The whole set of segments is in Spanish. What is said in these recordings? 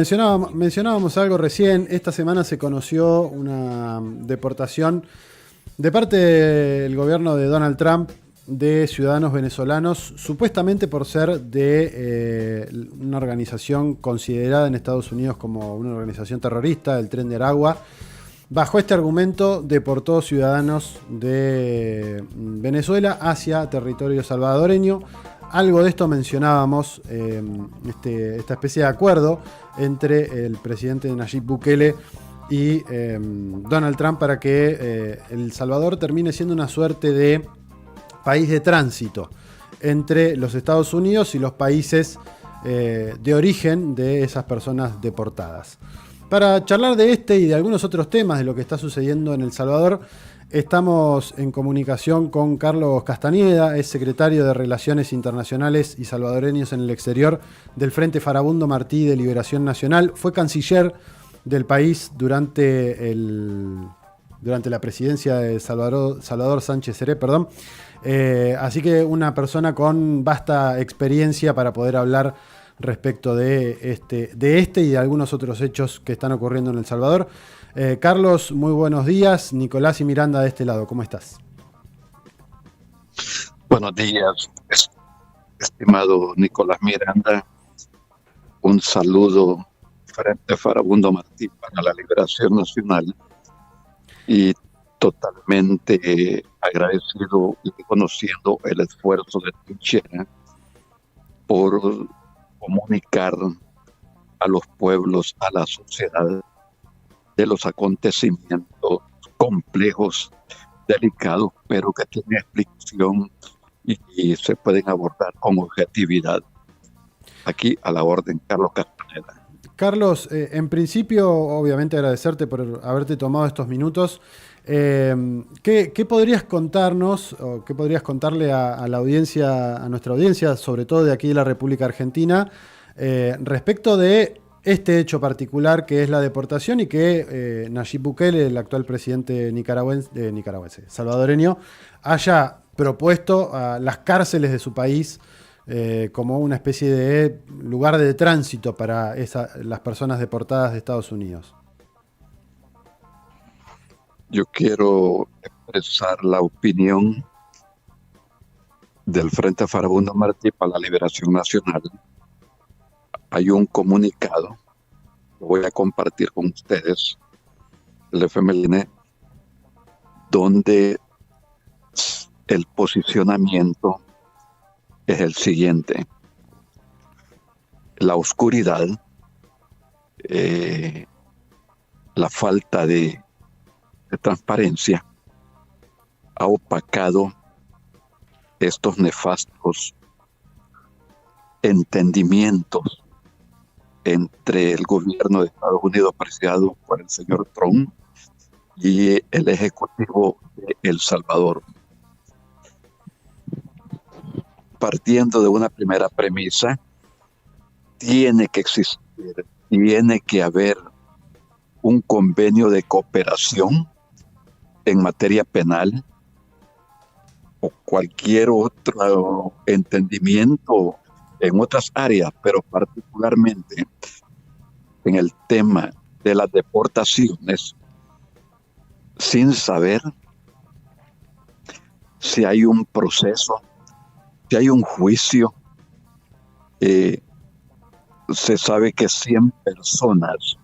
Mencionábamos algo recién. Esta semana se conoció una deportación de parte del gobierno de Donald Trump de ciudadanos venezolanos, supuestamente por ser de una organización considerada en Estados Unidos como una organización terrorista, el Tren de Aragua. Bajo este argumento, deportó ciudadanos de Venezuela hacia territorio salvadoreño. Algo de esto mencionábamos, esta especie de acuerdo entre el presidente Nayib Bukele y Donald Trump para que El Salvador termine siendo una suerte de país de tránsito entre los Estados Unidos y los países de origen de esas personas deportadas. Para charlar de este y de algunos otros temas de lo que está sucediendo en El Salvador, estamos en comunicación con Carlos Castañeda, es secretario de Relaciones Internacionales y Salvadoreños en el Exterior del Frente Farabundo Martí de Liberación Nacional. Fue canciller del país durante la presidencia de Salvador Sánchez Seré, perdón. Así que una persona con vasta experiencia para poder hablar respecto de este y de algunos otros hechos que están ocurriendo en El Salvador. Carlos, muy buenos días. Nicolás y Miranda de este lado, ¿cómo estás? Buenos días, estimado Nicolás Miranda. Un saludo frente a Farabundo Martí para la Liberación Nacional y totalmente agradecido y reconociendo el esfuerzo de Trinchera por comunicar a los pueblos, a la sociedad, de los acontecimientos complejos, delicados, pero que tienen explicación y se pueden abordar con objetividad. Aquí a la orden, Carlos Castaneda. Carlos, en principio, obviamente agradecerte por haberte tomado estos minutos. ¿Qué podrías contarnos o qué podrías contarle a la audiencia, a nuestra audiencia, sobre todo de aquí de la República Argentina, respecto de este hecho particular que es la deportación y que Nayib Bukele, el actual presidente nicaragüense, salvadoreño, haya propuesto a las cárceles de su país como una especie de lugar de tránsito para las personas deportadas de Estados Unidos? Yo quiero expresar la opinión del Frente Farabundo Martí para la Liberación Nacional. Hay un comunicado, lo voy a compartir con ustedes, el FMLN, donde el posicionamiento es el siguiente: la oscuridad, la falta de transparencia ha opacado estos nefastos entendimientos entre el gobierno de Estados Unidos presidido por el señor Trump y el ejecutivo de El Salvador. Partiendo de una primera premisa, tiene que existir, tiene que haber un convenio de cooperación en materia penal o cualquier otro entendimiento en otras áreas, pero particularmente en el tema de las deportaciones, sin saber si hay un proceso, si hay un juicio. Se sabe que 100 personas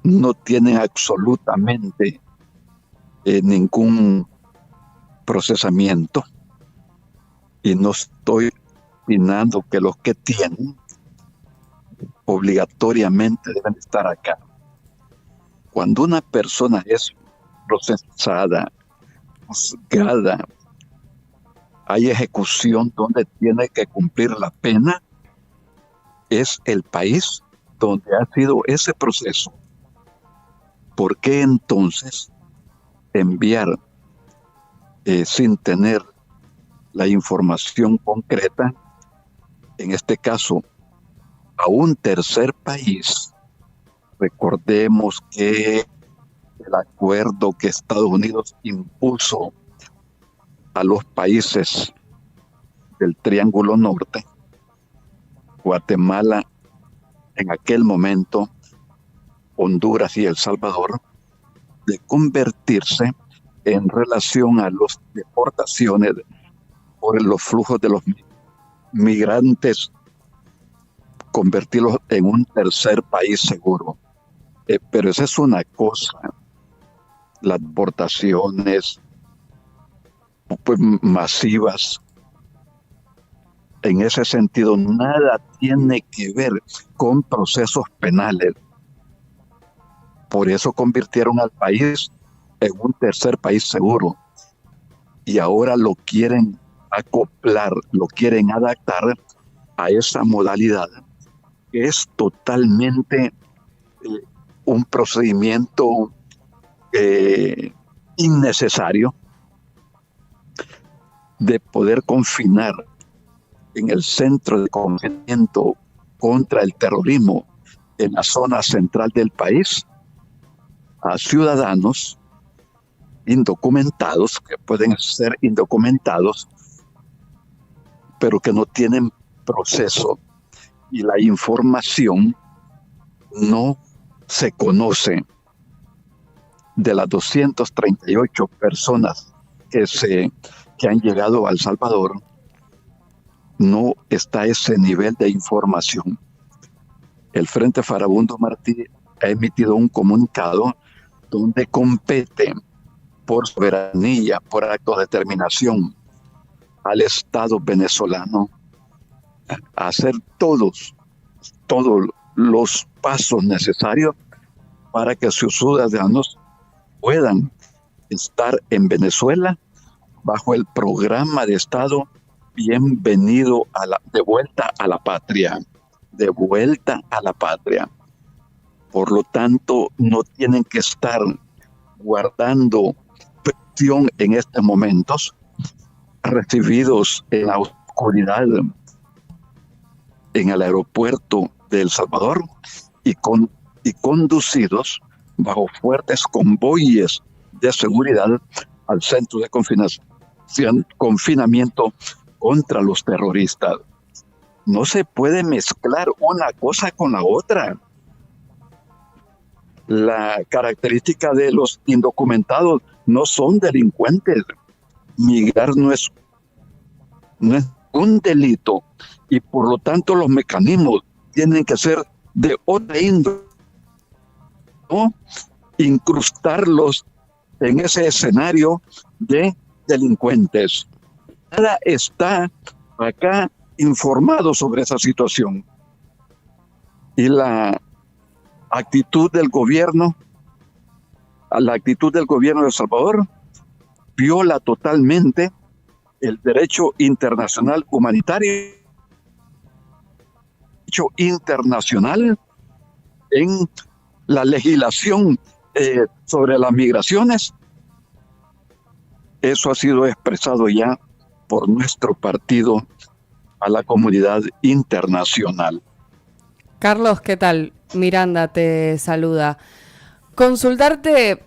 no tienen absolutamente ningún procesamiento, y no estoy opinando que los que tienen obligatoriamente deben estar acá. Cuando una persona es procesada, juzgada, hay ejecución donde tiene que cumplir la pena, es el país donde ha sido ese proceso. ¿Por qué entonces enviar sin tener la información concreta, en este caso a un tercer país? Recordemos que el acuerdo que Estados Unidos impuso a los países del Triángulo Norte, Guatemala, en aquel momento Honduras y El Salvador de convertirse en relación a las deportaciones por los flujos de los migrantes, convertirlos en un tercer país seguro. Pero esa es una cosa, las deportaciones pues, masivas, en ese sentido, nada tiene que ver con procesos penales. Por eso convirtieron al país en un tercer país seguro. Y ahora lo quieren acoplar, lo quieren adaptar a esa modalidad, que es totalmente un procedimiento innecesario de poder confinar en el centro de confinamiento contra el terrorismo en la zona central del país a ciudadanos indocumentados, que pueden ser indocumentados, pero que no tienen proceso y la información no se conoce. De las 238 personas que han llegado a El Salvador, no está ese nivel de información. El Frente Farabundo Martí ha emitido un comunicado donde compete por soberanía, por acto de determinación al Estado venezolano a hacer todos los pasos necesarios para que sus ciudadanos puedan estar en Venezuela bajo el programa de Estado Bienvenido de vuelta a la patria, de vuelta a la patria. Por lo tanto, no tienen que estar guardando prisión en estos momentos, recibidos en la oscuridad en el aeropuerto de El Salvador y conducidos bajo fuertes convoyes de seguridad al centro de confinamiento contra los terroristas. No se puede mezclar una cosa con la otra. La característica de los indocumentados no son delincuentes. Migrar no es un delito y por lo tanto los mecanismos tienen que ser de otra índole, ¿no? Incrustarlos en ese escenario de delincuentes. Nada está acá informado sobre esa situación. Y la actitud del gobierno de El Salvador viola totalmente el derecho internacional humanitario, derecho internacional en la legislación sobre las migraciones. Eso ha sido expresado ya por nuestro partido a la comunidad internacional. Carlos, ¿qué tal? Miranda te saluda. Consultarte,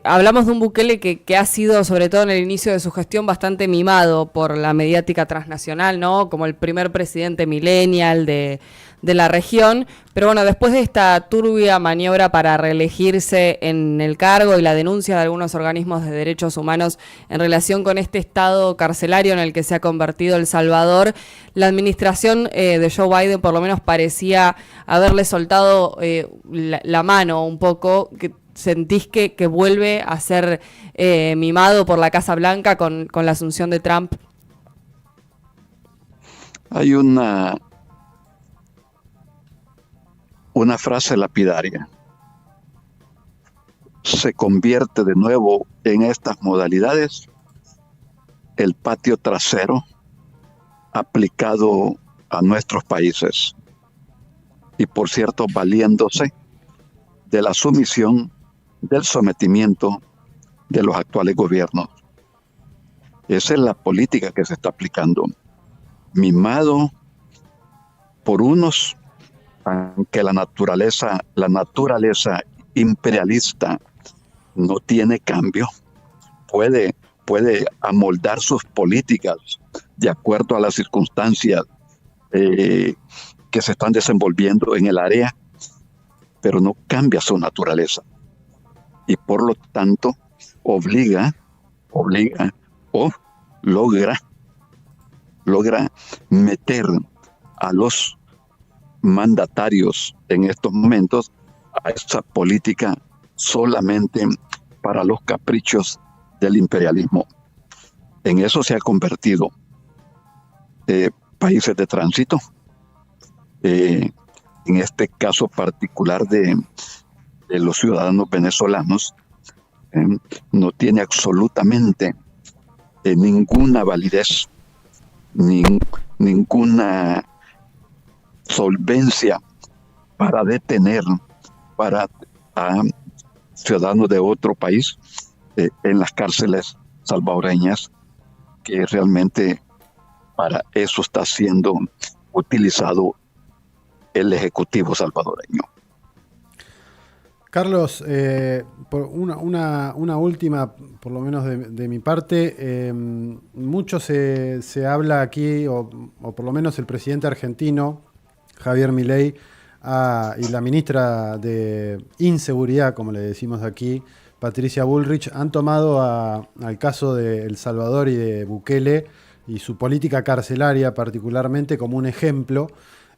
hablamos de un Bukele que ha sido, sobre todo en el inicio de su gestión, bastante mimado por la mediática transnacional, ¿no? Como el primer presidente millennial de la región, pero bueno, después de esta turbia maniobra para reelegirse en el cargo y la denuncia de algunos organismos de derechos humanos en relación con este estado carcelario en el que se ha convertido El Salvador, la administración de Joe Biden por lo menos parecía haberle soltado la mano un poco. ¿Sentís que vuelve a ser mimado por la Casa Blanca con la asunción de Trump? Hay una frase lapidaria. Se convierte de nuevo en estas modalidades el patio trasero aplicado a nuestros países. Y por cierto, valiéndose de la sumisión, del sometimiento de los actuales gobiernos. Esa es la política que se está aplicando. Mimado por unos, aunque la naturaleza imperialista no tiene cambio, puede amoldar sus políticas de acuerdo a las circunstancias que se están desenvolviendo en el área, pero no cambia su naturaleza. Y por lo tanto, obliga o logra meter a los mandatarios en estos momentos a esa política solamente para los caprichos del imperialismo. En eso se ha convertido países de tránsito, en este caso particular de los ciudadanos venezolanos, no tiene absolutamente ninguna validez, ninguna solvencia para detener a ciudadanos de otro país en las cárceles salvadoreñas, que realmente para eso está siendo utilizado el Ejecutivo salvadoreño. Carlos, por una última, por lo menos de mi parte, mucho se habla aquí, o por lo menos el presidente argentino, Javier Milei, y la ministra de Inseguridad, como le decimos aquí, Patricia Bullrich, han tomado al caso de El Salvador y de Bukele y su política carcelaria particularmente como un ejemplo,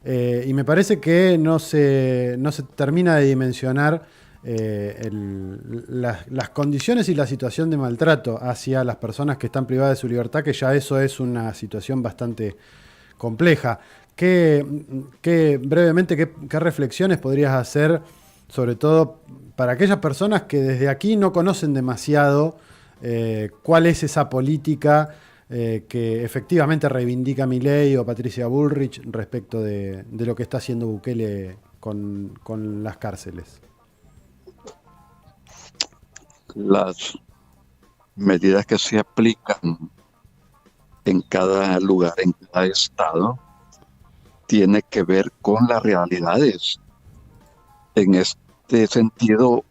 y me parece que no se termina de dimensionar las condiciones y la situación de maltrato hacia las personas que están privadas de su libertad, que ya eso es una situación bastante compleja. Brevemente, ¿qué reflexiones podrías hacer, sobre todo para aquellas personas que desde aquí no conocen demasiado cuál es esa política que efectivamente reivindica Milei o Patricia Bullrich respecto de lo que está haciendo Bukele con las cárceles? Las medidas que se aplican en cada lugar, en cada estado, tiene que ver con las realidades. En este sentido,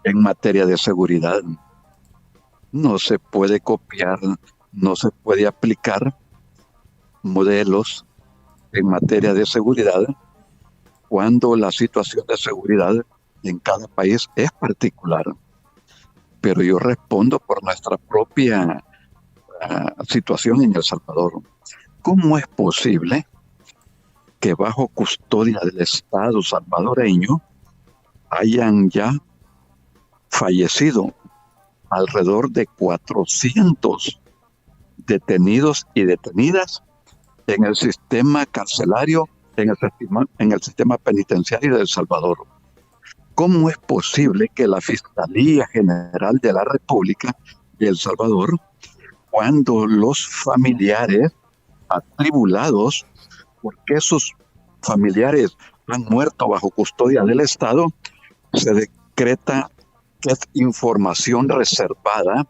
en materia de seguridad, no se puede copiar, no se puede aplicar modelos en materia de seguridad cuando la situación de seguridad en cada país es particular. Pero yo respondo por nuestra propia situación en El Salvador. ¿Cómo es posible que bajo custodia del Estado salvadoreño hayan ya fallecido alrededor de 400 detenidos y detenidas en el sistema carcelario, en el sistema penitenciario de El Salvador? ¿Cómo es posible que la Fiscalía General de la República de El Salvador, cuando los familiares atribulados, porque sus familiares han muerto bajo custodia del Estado, se decreta que es información reservada,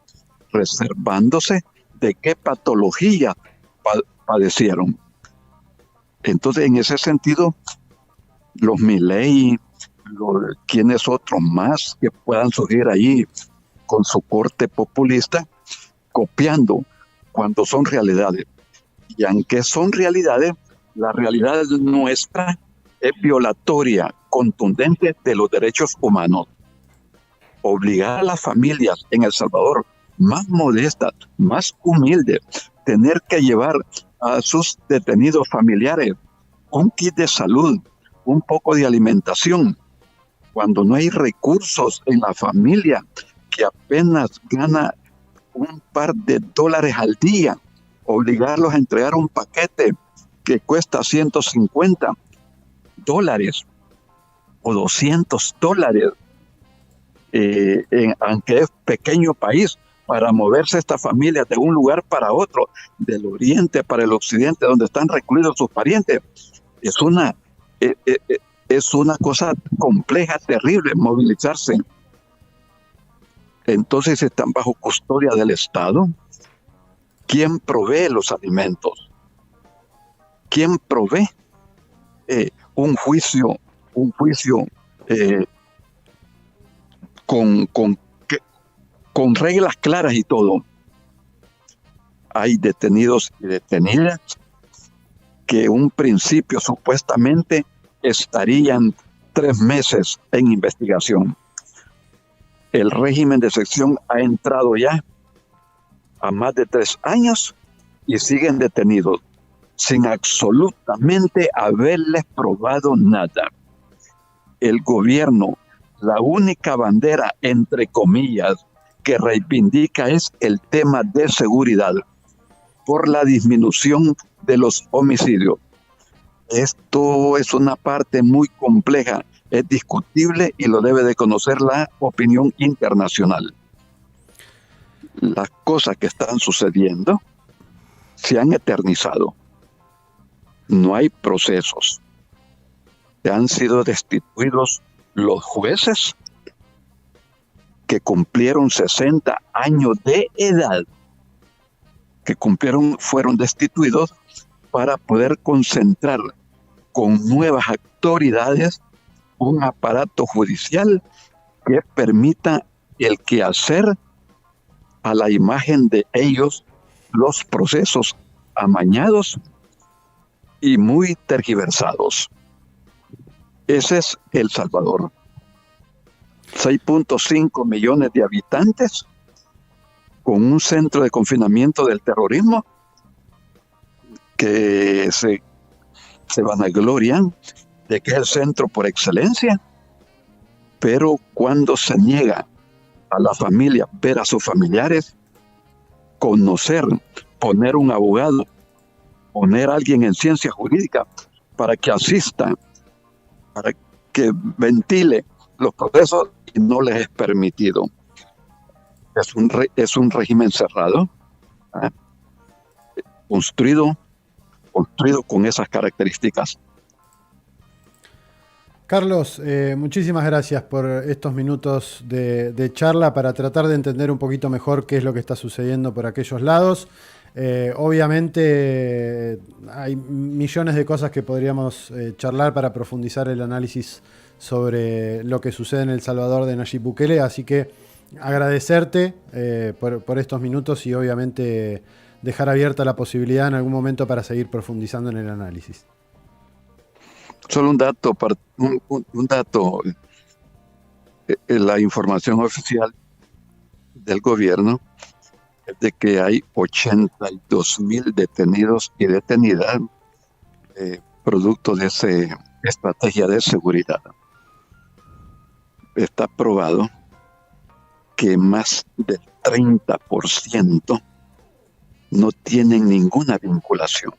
reservándose de qué patología padecieron? Entonces, en ese sentido, los Milei, quienes otros más que puedan surgir ahí con su corte populista, copiando cuando son realidades. Y aunque son realidades, la realidad nuestra es violatoria, contundente de los derechos humanos. Obligar a las familias en El Salvador más modestas, más humildes, tener que llevar a sus detenidos familiares un kit de salud, un poco de alimentación, cuando no hay recursos en la familia que apenas gana un par de dólares al día, obligarlos a entregar un paquete que cuesta $150 o $200, aunque es pequeño país, para moverse esta familia de un lugar para otro, del oriente para el occidente, donde están recluidos sus parientes. Es una cosa compleja, terrible, movilizarse. Entonces están bajo custodia del Estado. ¿Quién provee los alimentos? ¿Quién provee un juicio con reglas claras y todo? Hay detenidos y detenidas que un principio supuestamente estarían 3 meses en investigación. El régimen de excepción ha entrado ya a más de 3 años y siguen detenidos sin absolutamente haberles probado nada. El gobierno, la única bandera, entre comillas, que reivindica es el tema de seguridad por la disminución de los homicidios. Esto es una parte muy compleja, es discutible y lo debe de conocer la opinión internacional. Las cosas que están sucediendo se han eternizado. No hay procesos. Han sido destituidos los jueces que cumplieron 60 años de edad, fueron destituidos para poder concentrar con nuevas autoridades un aparato judicial que permita el quehacer a la imagen de ellos, los procesos amañados y muy tergiversados. Ese es El Salvador. 6.5 millones de habitantes con un centro de confinamiento del terrorismo que se vanaglorian de que es el centro por excelencia, pero cuando se niega a la familia ver a sus familiares, conocer, poner un abogado, poner a alguien en ciencia jurídica para que asista, para que ventile los procesos, y no les es permitido. Es un régimen cerrado, ¿eh? construido con esas características. Carlos, muchísimas gracias por estos minutos de charla para tratar de entender un poquito mejor qué es lo que está sucediendo por aquellos lados. Obviamente hay millones de cosas que podríamos charlar para profundizar el análisis sobre lo que sucede en El Salvador de Nayib Bukele, así que agradecerte por estos minutos y obviamente dejar abierta la posibilidad en algún momento para seguir profundizando en el análisis. Solo un dato, la información oficial del gobierno es de que hay 82,000 detenidos y detenidas producto de esa estrategia de seguridad. Está probado que más del 30% no tienen ninguna vinculación.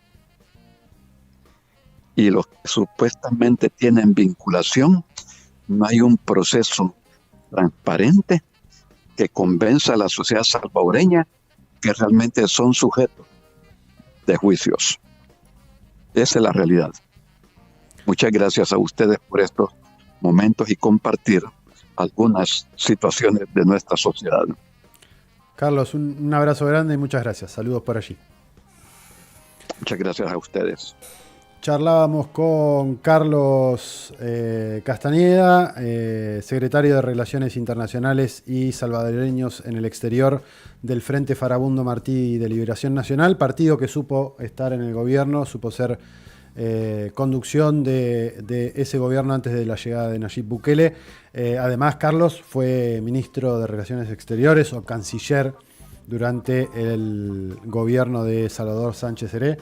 Y los que supuestamente tienen vinculación, no hay un proceso transparente que convenza a la sociedad salvadoreña que realmente son sujetos de juicios. Esa es la realidad. Muchas gracias a ustedes por estos momentos y compartir algunas situaciones de nuestra sociedad. Carlos, un abrazo grande y muchas gracias. Saludos por allí. Muchas gracias a ustedes. Charlábamos con Carlos Castañeda, secretario de Relaciones Internacionales y Salvadoreños en el Exterior del Frente Farabundo Martí de Liberación Nacional, partido que supo estar en el gobierno, supo ser conducción de ese gobierno antes de la llegada de Nayib Bukele. Además, Carlos fue ministro de Relaciones Exteriores o canciller durante el gobierno de Salvador Sánchez Seré.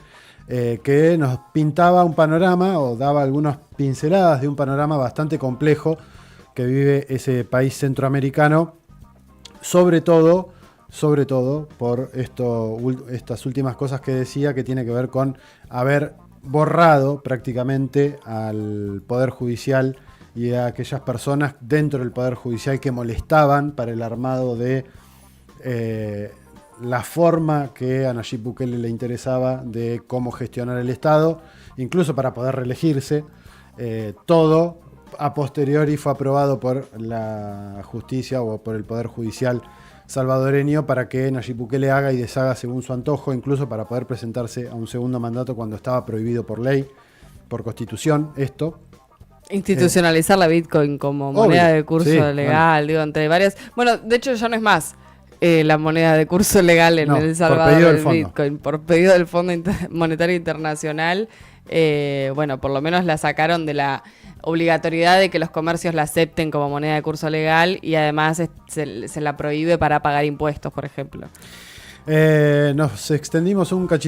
Que nos pintaba un panorama o daba algunas pinceladas de un panorama bastante complejo que vive ese país centroamericano, sobre todo por estas últimas cosas que decía, que tiene que ver con haber borrado prácticamente al Poder Judicial y a aquellas personas dentro del Poder Judicial que molestaban para el armado de la forma que a Nayib Bukele le interesaba de cómo gestionar el Estado, incluso para poder reelegirse. Todo a posteriori fue aprobado por la justicia o por el Poder Judicial salvadoreño para que Nayib Bukele haga y deshaga según su antojo, incluso para poder presentarse a un segundo mandato cuando estaba prohibido por ley, por constitución, esto. Institucionalizar la Bitcoin como moneda de curso legal, digo, entre varias. Bueno, de hecho ya no es más la moneda de curso legal en El Salvador, el Bitcoin, por pedido del Fondo Monetario Internacional. bueno, por lo menos la sacaron de la obligatoriedad de que los comercios la acepten como moneda de curso legal y además se la prohíbe para pagar impuestos, por ejemplo. Nos extendimos un cachito